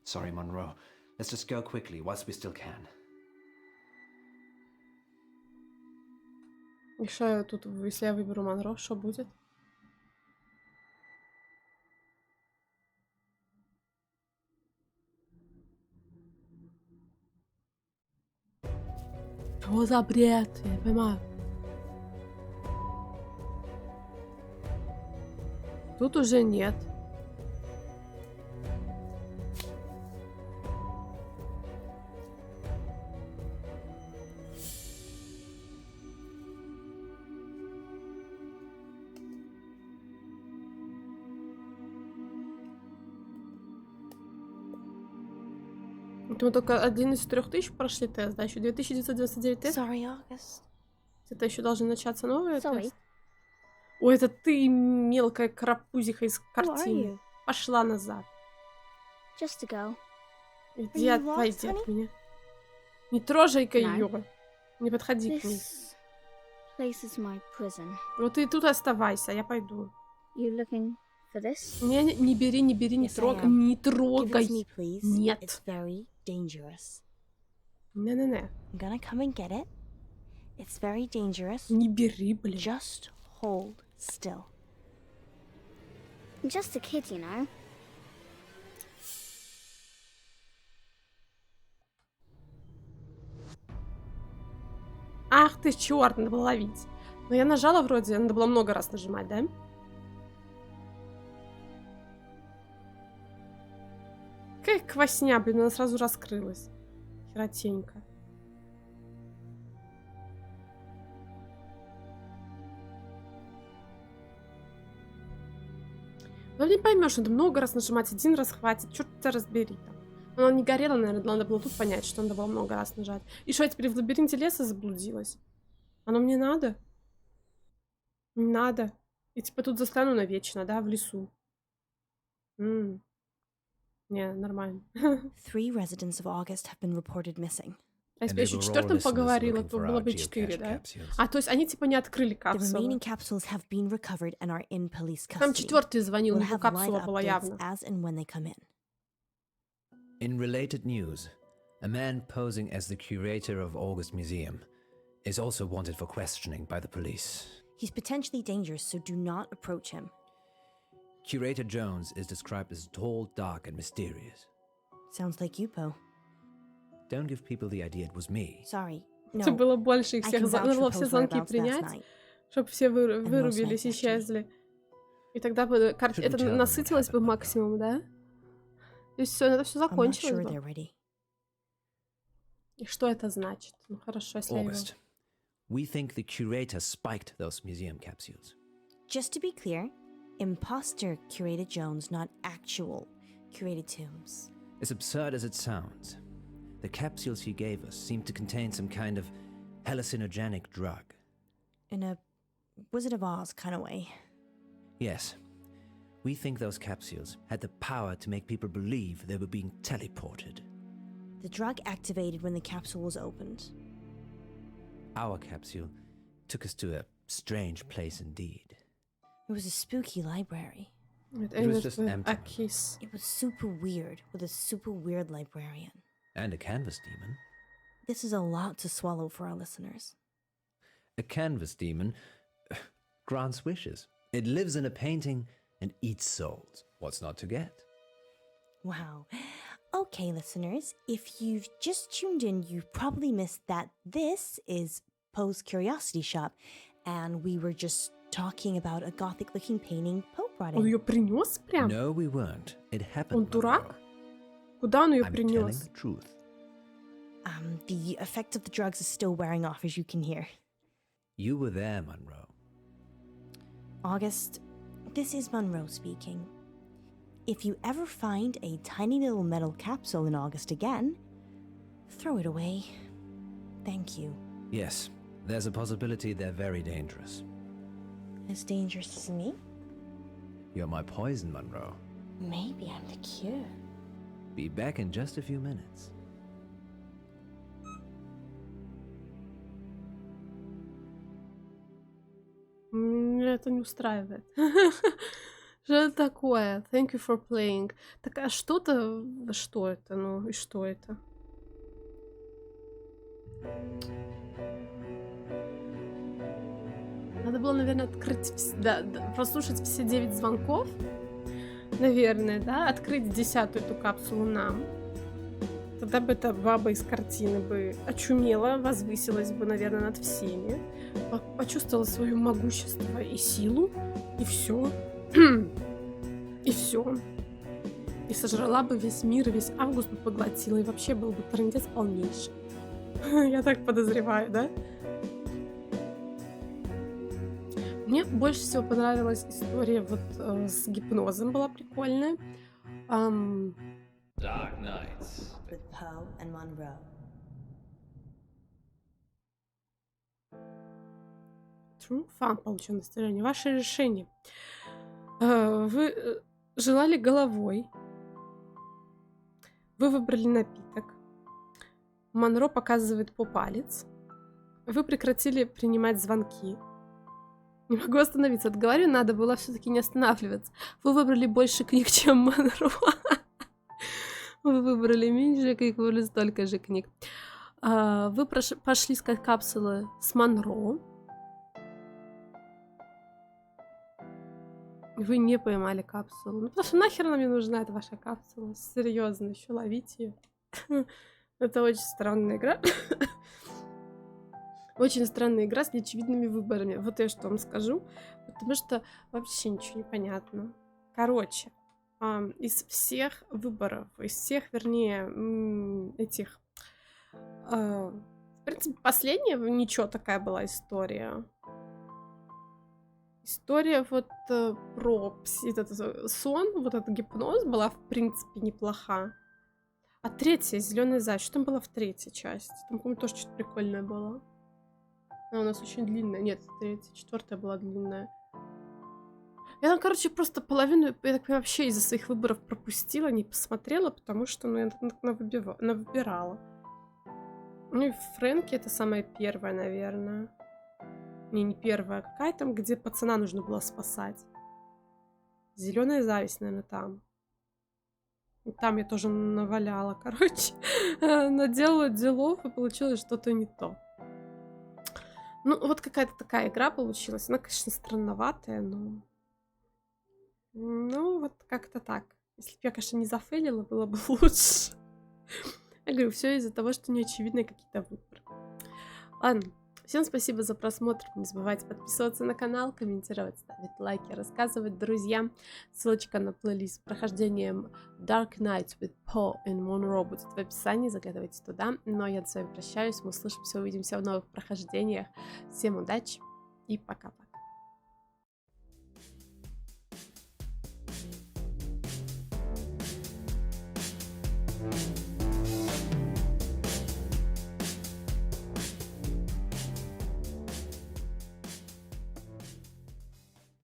Speaker 6: Sorry, Monroe. Let's just go quickly whilst we still can.
Speaker 3: И что я тут, если я выберу Манро, что будет? Что за бред? Я не понимаю. Тут уже нет. Это мы только 1 из 3000 прошли тест, да? Еще 2999 тест.
Speaker 2: Sorry, August.
Speaker 3: Это еще должны начаться новые
Speaker 2: Sorry.
Speaker 3: тесты. Ой, это ты, мелкая карапузиха из
Speaker 2: Who are
Speaker 3: картины.
Speaker 2: you?
Speaker 3: Пошла назад.
Speaker 2: Just to go.
Speaker 3: Иди,
Speaker 2: you
Speaker 3: отойди
Speaker 2: lost,
Speaker 3: от меня. Не трожай-ка
Speaker 2: No.
Speaker 3: ее. Не подходи к ней.
Speaker 2: This place is my prison.
Speaker 3: Вот ты тут оставайся, я пойду.
Speaker 2: You looking for this?
Speaker 3: Не бери, не бери, не
Speaker 2: Yes, I
Speaker 3: трогай.
Speaker 2: am.
Speaker 3: Не
Speaker 2: Give it
Speaker 3: трогай.
Speaker 2: to me, please.
Speaker 3: Нет.
Speaker 2: It's very dangerous.
Speaker 3: Не-не-не.
Speaker 2: I'm gonna come and get it. It's very dangerous.
Speaker 3: Не бери, блин.
Speaker 2: Just hold still.
Speaker 11: I'm just a kid, you know.
Speaker 3: Ах ты, черт, надо было ловить. Но я нажала вроде, надо было много раз нажимать, да? Какая квасня, блин, она сразу раскрылась. Херотенько. Ну не поймешь, надо много раз нажимать, 1 раз хватит, черт тебя разбери там. Но она не горела, наверное, надо было тут понять, что надо было много раз нажать. И что, я теперь в лабиринте леса заблудилась? Оно мне надо? Не надо. И типа тут застану навечно, да, в лесу. Не, нормально.
Speaker 2: 3 residents of August have been reported missing.
Speaker 3: А если бы я еще 4-м поговорила, то было бы 4, да? А, то есть они типа не открыли
Speaker 2: The
Speaker 3: капсулу.
Speaker 2: remaining capsules have been recovered and are in police
Speaker 3: Там
Speaker 2: custody.
Speaker 3: 4-й звонил, у
Speaker 2: We'll
Speaker 3: него
Speaker 2: have live
Speaker 3: капсула была
Speaker 2: updates
Speaker 3: явно.
Speaker 2: as and when they come in.
Speaker 1: In related news, a man posing as the curator of August Museum is also wanted for questioning by the police.
Speaker 2: He's potentially dangerous, so do not approach him.
Speaker 1: Curator Jones is described as tall, dark, and mysterious.
Speaker 2: Sounds like you, Poe.
Speaker 1: Don't give people the idea it was me.
Speaker 2: Sorry.
Speaker 3: Это
Speaker 2: No.
Speaker 3: было больше их
Speaker 2: I
Speaker 3: всех.
Speaker 2: can vouch
Speaker 3: Надо
Speaker 2: for
Speaker 3: было все
Speaker 2: Poe's
Speaker 3: звонки
Speaker 2: whereabouts last
Speaker 3: принять,
Speaker 2: night.
Speaker 3: чтобы все
Speaker 2: most
Speaker 3: вырубились,
Speaker 2: nights, actually.
Speaker 3: исчезли. И тогда бы
Speaker 1: Shouldn't
Speaker 3: это
Speaker 1: tell them what
Speaker 3: насытилось бы
Speaker 1: happened,
Speaker 3: максимум, да? То есть все, это все
Speaker 2: I'm not
Speaker 3: закончилось
Speaker 2: sure
Speaker 3: бы.
Speaker 2: they're ready.
Speaker 3: И что это значит? Ну хорошо, если я его...
Speaker 1: August, we think the curator spiked those museum capsules.
Speaker 2: Just to be clear, imposter curated Jones, not actual curated tombs.
Speaker 1: As absurd as it sounds, the capsules he gave us seemed to contain some kind of hallucinogenic drug.
Speaker 2: In a Wizard of Oz kind of way.
Speaker 1: Yes, we think those capsules had the power to make people believe they were being teleported.
Speaker 2: The drug activated when the capsule was opened.
Speaker 1: Our capsule took us to a strange place indeed.
Speaker 2: It was a spooky library.
Speaker 3: Это
Speaker 1: It was just empty.
Speaker 3: Акис.
Speaker 2: It was super weird, with a super weird librarian.
Speaker 1: And a canvas demon.
Speaker 2: This is a lot to swallow for our listeners.
Speaker 1: A canvas demon grants wishes. It lives in a painting and eats souls. What's not to get?
Speaker 2: Wow. Okay, listeners, if you've just tuned in, you've probably missed that this is Poe's Curiosity Shop, and we were just talking about a gothic-looking painting Poe brought
Speaker 3: Он
Speaker 2: in.
Speaker 3: ее принес прям?
Speaker 1: No, we weren't. It happened.
Speaker 3: Он дурак? Куда он ее
Speaker 1: I'm telling
Speaker 3: принес?
Speaker 1: the truth.
Speaker 2: The effect of the drugs is still wearing off, as you can hear.
Speaker 1: You were there, Manro.
Speaker 2: August, this is Manro speaking. If you ever find a tiny little metal capsule in August again, throw it away. Thank you.
Speaker 1: Yes, there's a possibility they're very dangerous.
Speaker 2: As dangerous as me?
Speaker 1: You're my poison, Manro.
Speaker 2: Maybe I'm the cure.
Speaker 1: Be back in just a few minutes.
Speaker 3: Меня это не устраивает. Что это такое? Thank you for playing. Так, а что-то... Что это? Ну, и что это? Надо было, наверное, открыть... прослушать все 9 звонков. Наверное, да? Открыть 10-ю эту капсулу нам. Тогда бы эта баба из картины бы очумела, возвысилась бы, наверное, над всеми, почувствовала свое могущество и силу, и все. И все. И сожрала бы весь мир, и весь Август бы поглотила, и вообще был бы трындец полнейший. Я так подозреваю, да? Мне больше всего понравилась история вот с гипнозом, была прикольная.
Speaker 1: Dark Nights.
Speaker 2: With Poe and Munro.
Speaker 3: True fun получил настроение. Ваше решение. Вы желали головой. Вы выбрали напиток. Манро показывает по палец. Вы прекратили принимать звонки. Не могу остановиться. Говорю, надо было все-таки не останавливаться. Вы выбрали больше книг, чем Манро. Вы выбрали меньше книг, выбрали столько же книг. Вы пошли искать капсулы с Манро. Вы не поймали капсулу. Ну, потому что нахер нам не нужна эта ваша капсула. Серьезно, еще ловить ее. Это очень странная игра. Очень странная игра с неочевидными выборами. Вот я что вам скажу. Потому что вообще ничего не понятно. Короче, из всех выборов, из всех, вернее, этих... В принципе, последняя ничего такая была история. История вот про этот сон, вот этот гипноз была, в принципе, неплоха. А третья, зеленая заяц, что там было в третьей части? Там, по-моему, тоже что-то прикольное было. Она у нас очень длинная. Нет, третья, четвертая была длинная. Я там, короче, просто половину, я так вообще из-за своих выборов пропустила, не посмотрела, потому что, я навыбирала. Ну и Фрэнки это самая первая, наверное. Не первая, какая там, где пацана нужно было спасать. Зеленая зависть, наверное, там. И там я тоже наваляла, короче. Наделала делов, и получилось что-то не то. Ну, вот какая-то такая игра получилась. Она, конечно, странноватая, но... Ну, вот как-то так. Если бы я, конечно, не зафейлила, было бы лучше. Я говорю, все из-за того, что неочевидные какие-то выборы. Ладно. Всем спасибо за просмотр. Не забывайте подписываться на канал, комментировать, ставить лайки, рассказывать друзьям. Ссылочка на плейлист с прохождением Dark Nights with Poe and Munro будет в описании. Заглядывайте туда. Ну а я с вами прощаюсь. Мы услышимся, увидимся в новых прохождениях. Всем удачи и пока-пока.